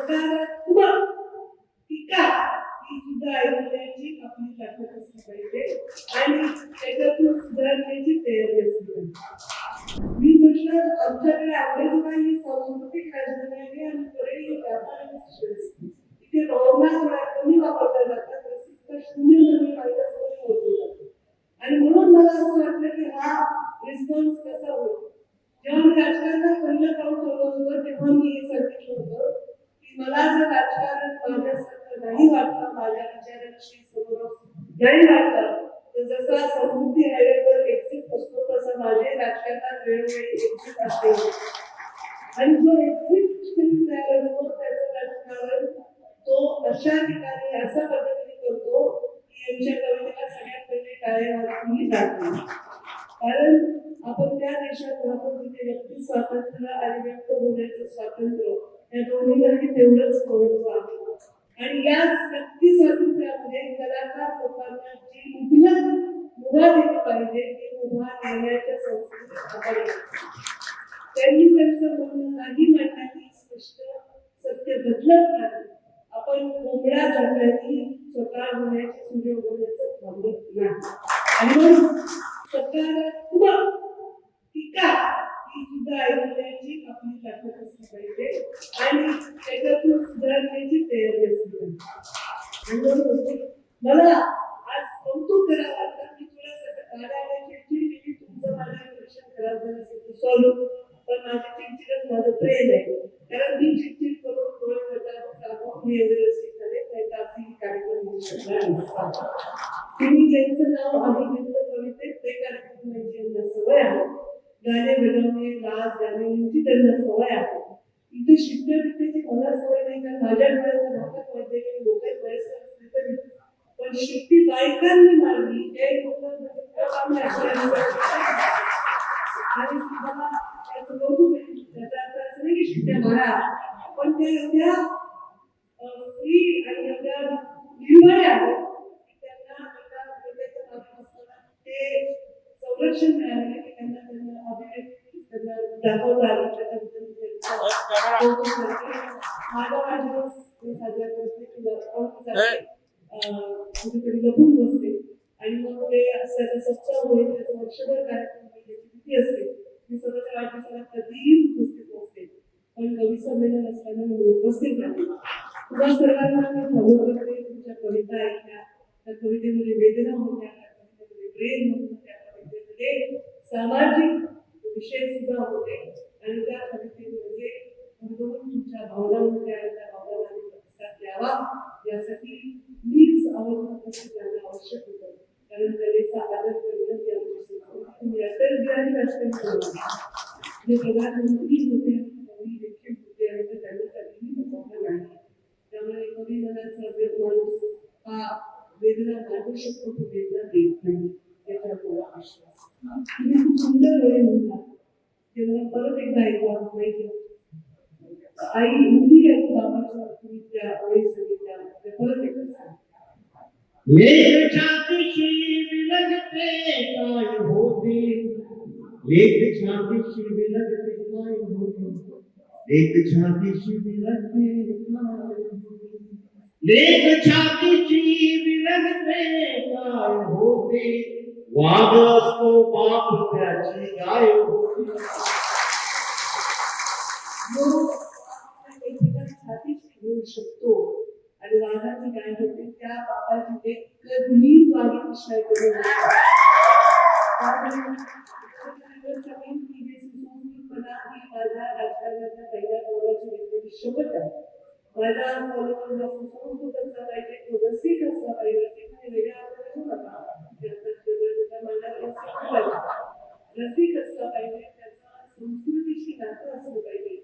सकारात्मक टीका ही सुद्धा ऐकण्याची आपली ताकद असली पाहिजे आणि त्याच्यातून सुधारण्याची तयारी असली पाहिजे. मी म्हटलं आमच्याकडे आवडेच काही सांस्कृतिक राजधानी आहे आणि परळी व्यापारी इथे रोडना थोड्या कमी वापरल्या जातात, रसिकता शून्य नवीन मायनस मोजली जाते आणि म्हणून मला असं वाटलं की हा रिस्पॉन्स कसा होईल. जेव्हा मी राजकारणात पहिलं पाऊल ठेवलं होतं तेव्हा मी हे सांगितलं होतं की मला जर राजकारण माझ्यासारखं नाही वाटलं, माझ्या विचारांशी समोर नाही वाटलं, तर जसा समृद्धी हायवेवर एक्झिट असतो तसा माझे राजकारणात वेळोवेळी एक्झिट असते आणि जो एक्झिट तयार असतो त्याचं राजकारण तो अशा ठिकाणी अशा पद्धतीने करतो की यांच्या कवितेला सगळ्यात पहिले टाळेबंदी जाते. कारण आपण त्या देशात राहतो जिथे व्यक्ती स्वातंत्र्य आणि व्यक्त होण्याचं स्वातंत्र्य या दोन्हीलाही तेवढंच महत्व आहे आणि या व्यक्ती स्वातंत्र्यामध्ये कलाकार लोकांना जी मुभा दिली पाहिजे ती मुभा देण्याच्या संस्कृतीत आपण त्यांनी त्यांचं म्हणणं नाही मांडण्याची स्पष्ट सत्य बदलत नाही. आपण कोंबड्या झाल्याने स्वतः होण्याची सूर्य होण्याचं थांबत नाही आणि म्हणून सकारात्मक टीका ही सुद्धा ऐकण्याची आपली ताकद असली पाहिजे आणि त्याच्यातून सुधारण्याची तयारी असली पाहिजे. मला आज कौतुक करावं वाटतं की थोडंसं कार्यालयाची चिडचिड तुमचं माझं परीक्षण खराब झालं असेल तर सॉल्व, पण माझी चिडचिडच माझं प्रेम आहे. कारण मी चिडचिड करून डोळे वटारून मी एवढे रसिक झाले त्याचा अशी कार्यक्रम होऊ शकणार नसतात. तुम्ही ज्यांचं नाव आधी घेतलं कवितेत ते कार्यक्रम म्हणजे त्यांना सवय आहे, गाणे बजावणे नाच गाणे यांची त्यांना सवय आहे. इथे शिट्ट्यापिट्ट्याची मला सवय नाही, कारण माझ्या डोळ्याच्या भागात वाढलेले लोक वयस्कर असले तरी, पण शिट्टी बायकांनी मारली हे लोक आणि तुम्हाला त्याचं कौतुक आहे. त्याचा अर्थ असं नाही की शिट्ट्या मारा, पण ते एवढ्या फ्री आणि एवढ्या निर्भय आहेत की त्यांना एका प्रत्येकाच्या मागे असताना ते संरक्षण मिळाले की त्यांना त्यांना अभिव्यक्ती त्यांना दाखवता आली. त्याच्याबद्दल माझा वाढदिवस मी साजरा करते कुठेतरी लपून बसते आणि मग ते त्याचा सप्ताह होईल त्याचं वर्षभर कार्यक्रम त्याची भीती असते. मी स्वतःच्या वाढदिवसाला कधीही उपस्थित नसते, पण कवी संमेलन असताना मी उपस्थित राहते. तुम्हा सर्वांना मी फॉलो करते. तुमच्या कविता ऐकल्या, त्या कवितेमध्ये वेदना होत्या, त्या कवितेमध्ये प्रेम होतं, त्या कवितेमध्ये सामाजिक विषय सुद्धा होते आणि त्या कवितेमध्ये तुमच्या भावनांमध्ये आणि त्या भावनांना प्रतिसाद द्यावा यासाठी मीच उपस्थित राहणं आवश्यक होतं. कारण कलेचा आदर करणं ही आमची संस्कृती अटल बिहारी वाजपेयी जे प्रधानमंत्री होते कवी देखील होते आणि ते त्यांच्यासाठीही महत्त्वाचं नाही. त्यामुळे कवी मनाचा माणूस हा वेदना मांडू शकतो, तो वेदना देत नाही याचा मला विश्वास. तुम्ही खूप सुंदर वेळ म्हणतात ते मला परत एकदा ऐकवा माहिती. आई मुली आणि बाबाच्या तुम्ही त्या वेळी सांगितल्या ते परत एकदा सांगा. लेख छातीशी विलगते काय होते, लेख छातीशी विलगते काय होते, लेख छातीशी विलगते काय होते, लेख छातीशी विलगते काय होते, वाघ असतो बाप त्याची गाय होते. छातीशी घेऊ शकतो आणि वाघाची गाय होते त्या बापाची ते कधीच वाघी कृष्णा करू माझ्या राजकारणाच्या पहिल्या पावलाची घेतलेली शपथ आहे. माझ्या फॉलोअर सुसंस्कृत असला पाहिजे, तो रसिक असला पाहिजे. रसिक वेगळ्या रसिक असला पाहिजे, त्याचा संस्कृतीशी नातं असलं पाहिजे.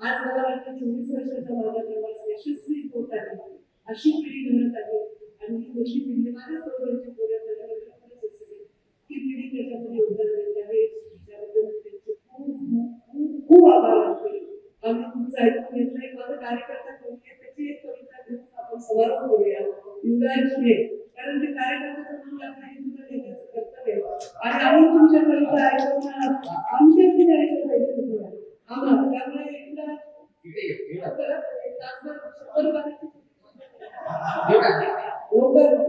आज मला वाटतं 24 वर्षाचा माझा प्रवास यशस्वी होत आहे. अशी पिढी घडत आहे आणि ही अशी पिढी माझ्या बरोबरची पोरं ही पिढी त्याच्यामध्ये योगदान देत आहे. त्याबद्दल त्यांचे खूप खूप आभार मानते. आम्ही तुमचं ऐकून घेतलंय. माझा कार्यकर्ता कोणी आहे त्याची एक कविता घेऊन आपण समारोप करूया. युवराज हे कारण ते कार्यकर्त्याचं नाव लागलं हे तुला घेण्याचं कर्तव्य आणि आम्ही तुमच्या कविता ऐकून आमच्या ऐकलं पाहिजे आम्हाला. त्यामुळे एक तासभर लवकर